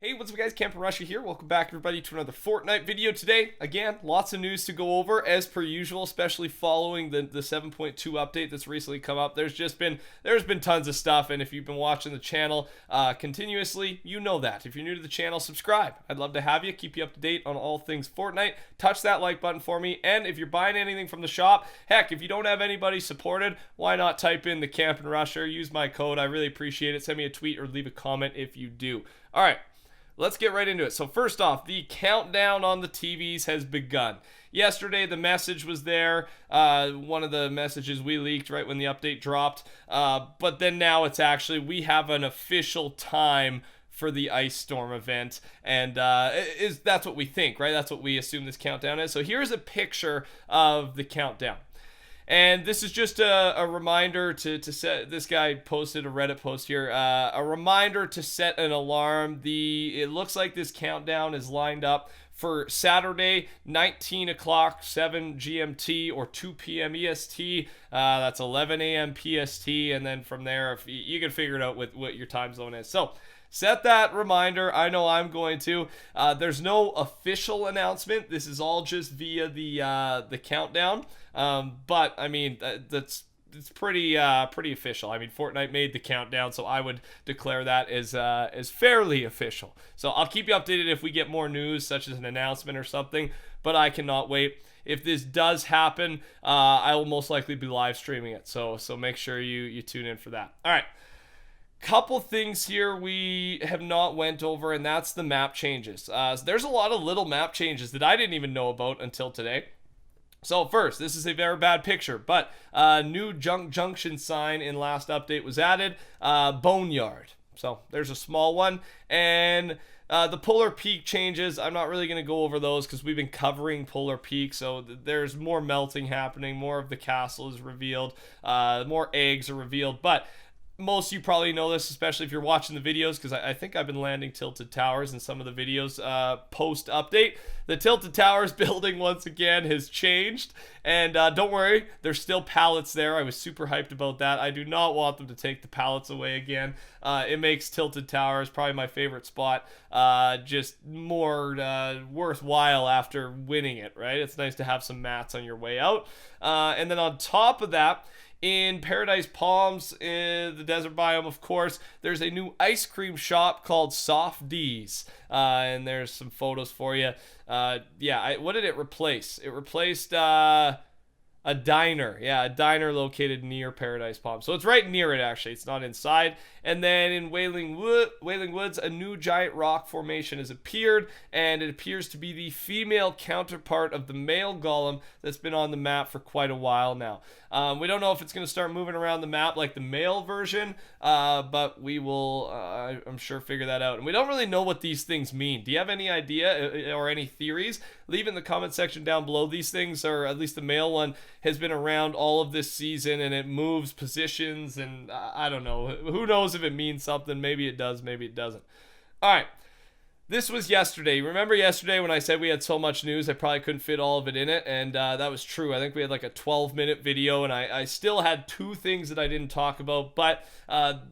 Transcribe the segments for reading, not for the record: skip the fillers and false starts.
Hey, what's up guys, TheCampingRusher here. Welcome back everybody to another Fortnite video today. Again, lots of news to go over as per usual, especially following the 7.2 update that's recently come up. There's been tons of stuff, and if you've been watching the channel continuously, you know that. If you're new to the channel, subscribe. I'd love to have you, keep you up to date on all things Fortnite. Touch that like button for me, and if you're buying anything from the shop, heck, if you don't have anybody supported, why not type in TheCampingRusher, use my code. I really appreciate it. Send me a tweet or leave a comment if you do. All right. Let's get right into it. So first off, the countdown on the TVs has begun. Yesterday, the message was there. One of the messages we leaked right when the update dropped. But then now it's actually, we have an official time for the Ice Storm event. And that's what we think, right? That's what we assume this countdown is. So here's a picture of the countdown. And this is just a reminder to set. This guy posted a Reddit post here. A reminder to set an alarm. It looks like this countdown is lined up for Saturday, 19 o'clock, 7 GMT or 2 p.m. EST. That's 11 a.m. PST. And then from there, if you can figure it out with what your time zone is. So set that reminder. I know I'm going to. There's no official announcement. This is all just via the countdown. But I mean, it's pretty official. I mean, Fortnite made the countdown, so I would declare that as fairly official. So I'll keep you updated if we get more news, such as an announcement or something. But I cannot wait. If this does happen, I will most likely be live streaming it. So make sure you tune in for that. All right. Couple things here we have not went over, and that's the map changes. So there's a lot of little map changes that I didn't even know about until today. So first, this is a very bad picture, but new junction sign in last update was added, Boneyard. So there's a small one, and the Polar Peak changes, I'm not really going to go over those because we've been covering Polar Peak, so there's more melting happening, more of the castle is revealed, more eggs are revealed, but most of you probably know this, especially if you're watching the videos, because I think I've been landing Tilted Towers in some of the videos post-update. The Tilted Towers building, once again, has changed. And don't worry, there's still pallets there. I was super hyped about that. I do not want them to take the pallets away again. It makes Tilted Towers probably my favorite spot. Just more worthwhile after winning it, right? It's nice to have some mats on your way out. And then on top of that, in Paradise Palms, in the desert biome, of course, there's a new ice cream shop called Soft D's. And there's some photos for you. What did it replace? It replaced a diner. Yeah, a diner located near Paradise Palms. So it's right near it, actually. It's not inside. And then in Wailing Woods, a new giant rock formation has appeared, and it appears to be the female counterpart of the male golem that's been on the map for quite a while now. We don't know if it's going to start moving around the map like the male version, but we will, I'm sure, figure that out. And we don't really know what these things mean. Do you have any idea or any theories? Leave in the comment section down below. These things, or at least the male one, has been around all of this season, and it moves positions, and I don't know. Who knows if it means something? Maybe it does, maybe it doesn't. All right. This was yesterday. Remember yesterday when I said we had so much news, I probably couldn't fit all of it in it, and that was true. I think we had like a 12-minute video, and I still had two things that I didn't talk about, but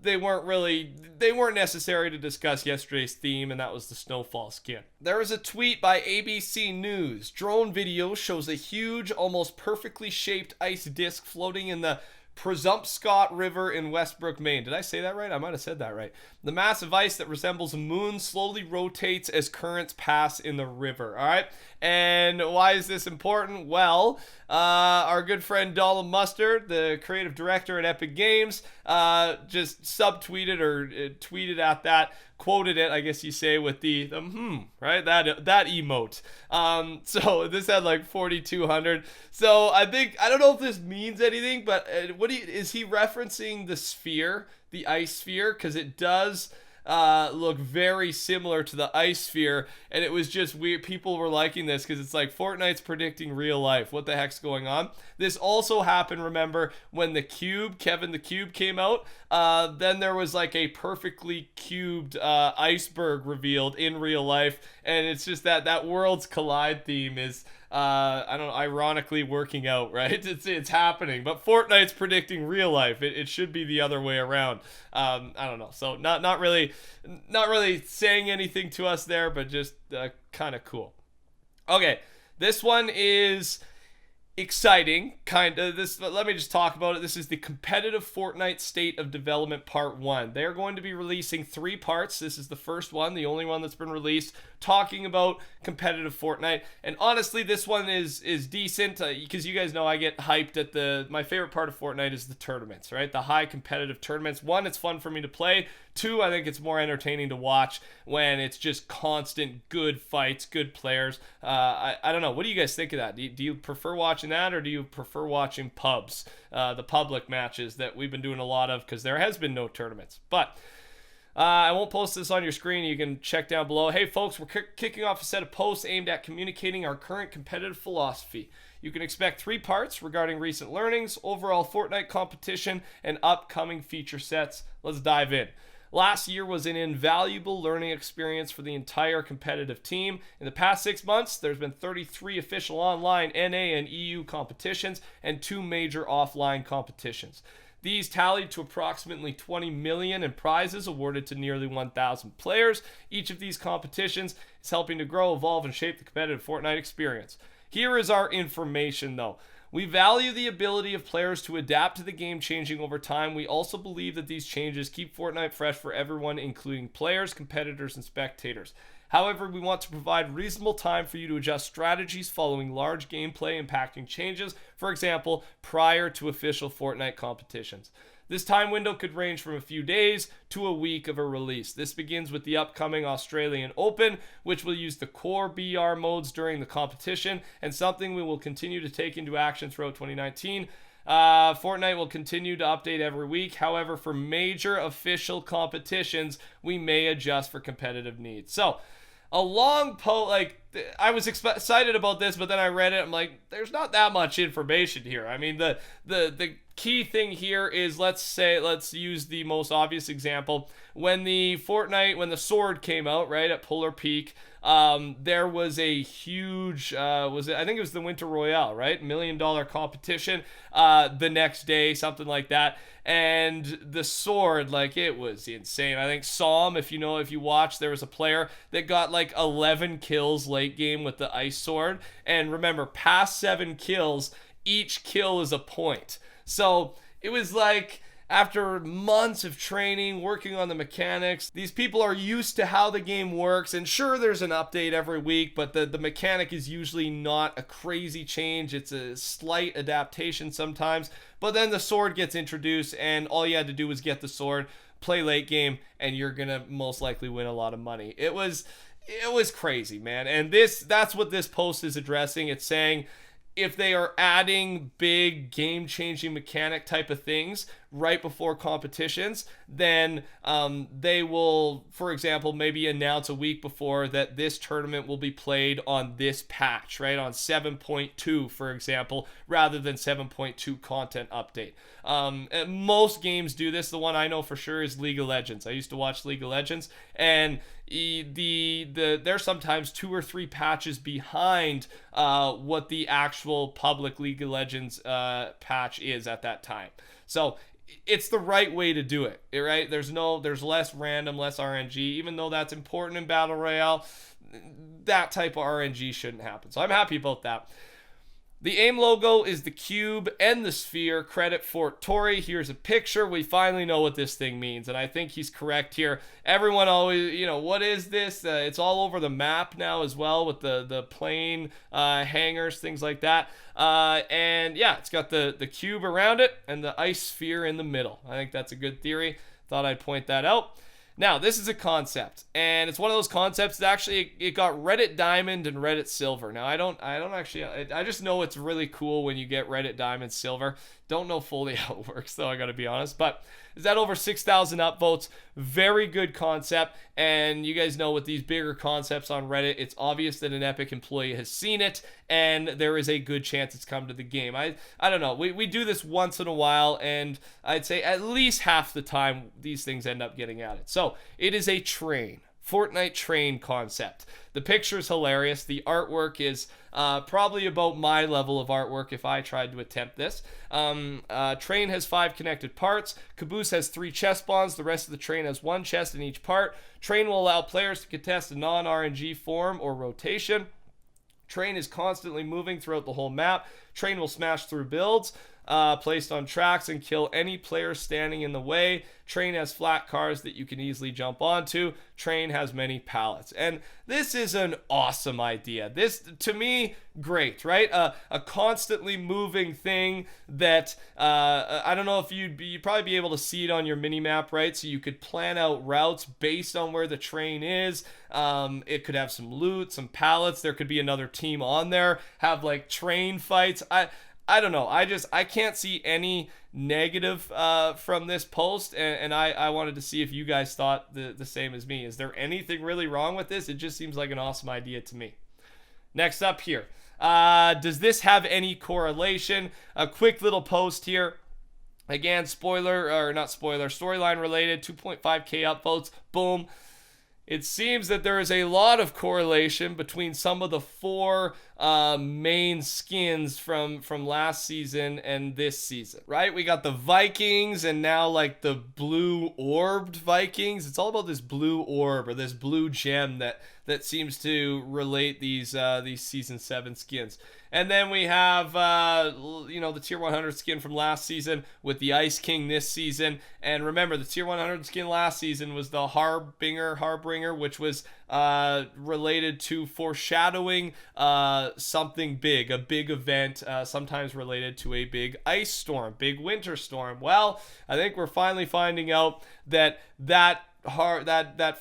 they weren't necessary to discuss yesterday's theme, and that was the snowfall skin. There was a tweet by ABC News. Drone video shows a huge, almost perfectly shaped ice disc floating in the Presumpscot River in Westbrook, Maine. Did I say that right? I might have said that right. The massive ice that resembles a moon slowly rotates as currents pass in the river. All right. And why is this important? Well, our good friend Donald Mustard, the creative director at Epic Games, just subtweeted or tweeted at that, quoted it, I guess you say, with the right? That emote. So this had like 4,200. So I don't know if this means anything, but is he referencing the sphere, the ice sphere? Because it does look very similar to the ice sphere, and it was just weird. People were liking this because it's like Fortnite's predicting real life. What the heck's going on? This also happened, remember, when Kevin the Cube came out. Then there was like a perfectly cubed iceberg revealed in real life, and it's just that Worlds Collide theme is I don't know, ironically working out, right? It's happening, but Fortnite's predicting real life. It should be the other way around. I don't know. So not really saying anything to us there, but just kind of cool. Okay, this one is exciting, kind of. Let me just talk about it. This is the competitive Fortnite State of Development Part 1. They're going to be releasing 3 parts. This is the first one, the only one that's been released, talking about competitive Fortnite. And honestly, this one is decent, because you guys know I get hyped at my favorite part of Fortnite is the tournaments, right? The high competitive tournaments. 1, it's fun for me to play. 2, I think it's more entertaining to watch when it's just constant good fights, good players. I don't know. What do you guys think of that? Do you prefer watching that, or do you prefer watching pubs, the public matches that we've been doing a lot of, because there has been no tournaments? But I won't post this on your screen. You can check down below. Hey folks, we're kicking off a set of posts aimed at communicating our current competitive philosophy. You can expect 3 parts regarding recent learnings, overall Fortnite competition, and upcoming feature sets. Let's dive in. Last year was an invaluable learning experience for the entire competitive team. In the past 6 months, there's been 33 official online NA and EU competitions and 2 major offline competitions. These tallied to approximately 20 million in prizes awarded to nearly 1,000 players. Each of these competitions is helping to grow, evolve, and shape the competitive Fortnite experience. Here is our information, though. We value the ability of players to adapt to the game changing over time. We also believe that these changes keep Fortnite fresh for everyone, including players, competitors, and spectators. However, we want to provide reasonable time for you to adjust strategies following large gameplay impacting changes, for example, prior to official Fortnite competitions. This time window could range from a few days to a week of a release. This begins with the upcoming Australian Open, which will use the core BR modes during the competition, and something we will continue to take into action throughout 2019. Fortnite will continue to update every week. However, for major official competitions, we may adjust for competitive needs. So, a long post, I was excited about this, but then I read it. I'm like, there's not that much information here. I mean, the key thing here is, let's use the most obvious example. When the sword came out, right, at Polar Peak, there was a huge, I think it was the Winter Royale, right? $1 million competition, the next day, something like that. And the sword, it was insane. I think Psalm, if you watch, there was a player that got 11 kills late game with the ice sword. And remember, past 7 kills, each kill is a point. So it was after months of training, working on the mechanics, these people are used to how the game works. And sure, there's an update every week, but the mechanic is usually not a crazy change. It's a slight adaptation sometimes. But then the sword gets introduced, and all you had to do was get the sword, play late game, and you're going to most likely win a lot of money. It was crazy, man. And that's what this post is addressing. It's saying, if they are adding big game-changing mechanic type of things right before competitions, then they will, for example, maybe announce a week before that this tournament will be played on this patch, right? On 7.2, for example, rather than 7.2 content update. Most games do this. The one I know for sure is League of Legends. I used to watch League of Legends, and they're sometimes 2 or 3 patches behind what the actual public League of Legends patch is at that time. So it's the right way to do it, right? There's less random, less RNG, even though that's important in Battle Royale. That type of RNG shouldn't happen. So I'm happy about that. The AIM logo is the cube and the sphere. Credit Fort Tory. Here's a picture. We finally know what this thing means, and I think he's correct here. Everyone always, what is this? It's all over the map now as well, with the plane hangars, things like that. And yeah, it's got the cube around it and the ice sphere in the middle. I think that's a good theory. Thought I'd point that out. Now, this is a concept, and it's one of those concepts that actually it got Reddit Diamond and Reddit Silver. Now, I just know it's really cool when you get Reddit Diamond Silver. Don't know fully how it works, though, I gotta be honest. But is that over 6,000 upvotes? Very good concept. And you guys know with these bigger concepts on Reddit, it's obvious that an Epic employee has seen it, and there is a good chance it's come to the game. I don't know. We do this once in a while, and I'd say at least half the time these things end up getting added. So it is a train. Fortnite train concept. The picture's hilarious. The artwork is probably about my level of artwork if I tried to attempt this. Train has 5 connected parts. Caboose has 3 chest bonds. The rest of the train has 1 chest in each part. Train will allow players to contest a non-RNG form or rotation. Train is constantly moving throughout the whole map. Train will smash through builds placed on tracks and kill any player standing in the way. Train has flat cars that you can easily jump onto. Train has many pallets. And this is an awesome idea. This, to me, great, right? A constantly moving thing that, I don't know if you'd probably be able to see it on your mini map, right? So you could plan out routes based on where the train is. It could have some loot, some pallets. There could be another team on there, have like train fights. I don't know. I can't see any negative from this post, and I wanted to see if you guys thought the same as me. Is there anything really wrong with this? It just seems like an awesome idea to me. Next up here. Does this have any correlation? A quick little post here. Again, storyline related, 2.5K upvotes. Boom. It seems that there is a lot of correlation between some of the 4 main skins from last season and this season, right? We got the Vikings and now like the blue orbed Vikings. It's all about this blue orb or this blue gem that seems to relate these season 7 skins. And then we have, the tier 100 skin from last season with the Ice King this season. And remember, the tier 100 skin last season was the Harbinger, which was related to foreshadowing something big, a big event, sometimes related to a big ice storm, big winter storm. Well, I think we're finally finding out that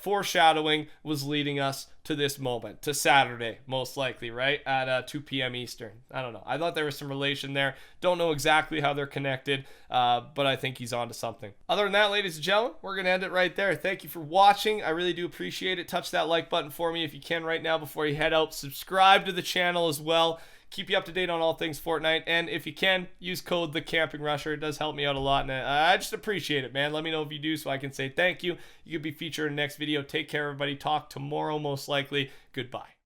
foreshadowing was leading us to this moment, to Saturday, most likely, right? At 2 p.m. Eastern. I don't know. I thought there was some relation there. Don't know exactly how they're connected, but I think he's onto something. Other than that, ladies and gentlemen, we're going to end it right there. Thank you for watching. I really do appreciate it. Touch that like button for me if you can right now before you head out. Subscribe to the channel as well. Keep you up to date on all things Fortnite, and if you can, use code TheCampingRusher. It does help me out a lot, and I just appreciate it, man. Let me know if you do so I can say thank you. You could be featured in the next video. Take care, everybody. Talk tomorrow, most likely. Goodbye.